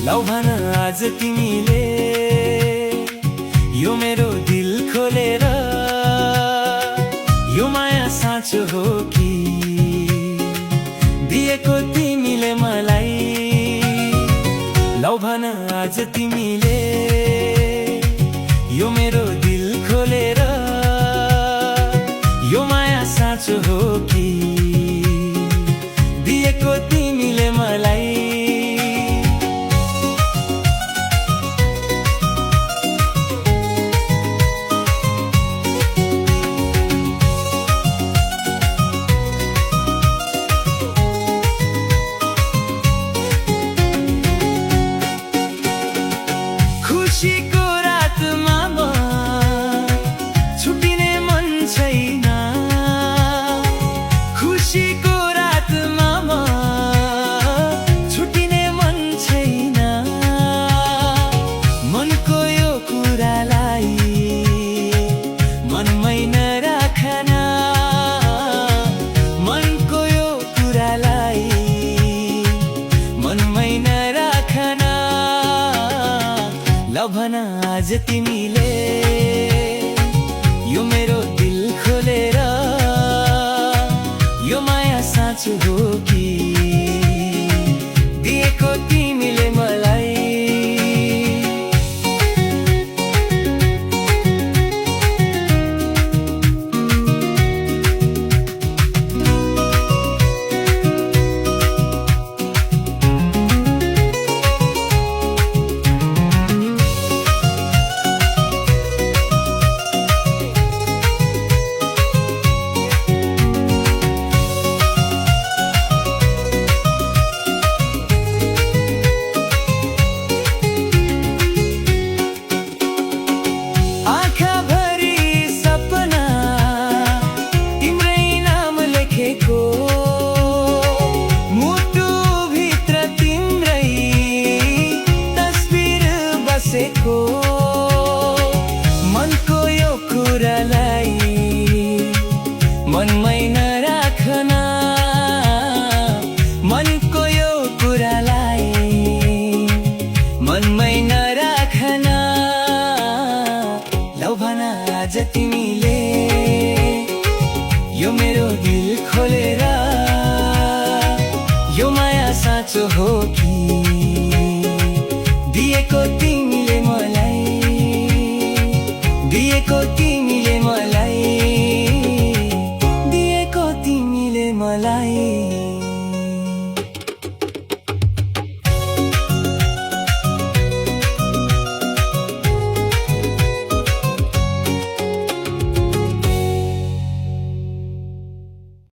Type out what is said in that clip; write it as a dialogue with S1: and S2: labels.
S1: लौ भन आज तिमीले यो मेरो दिल खोलेर यो माया साँचो हो कि दिएको तिमीले मलाई। लौ भन आज तिमीले यो मेरो दिल खोलेर यो माया साँचो हो कि दिएको तिमीले मलाई। खुशीको रातमा म छुटिने मन छैन। खुशीको रातमा म छुटिने मन छैन। मनको यो कुरालाई मनमै नराखन। मनको यो कुरालाई मनमै नराखन। लौ भन आज तिमीले यो मेरो दिल खोलेर यो माया साँचो हो कि दिएको तिमीले मलाई। मनको यो कुरालाई मनमै नराखन। मनको यो कुरालाई मनमै नराखन। लौ भन आज तिमीले यो मेरो दिल खोलेर यो माया साँचो हो कि दिएको तिमीले मलाई। दिएको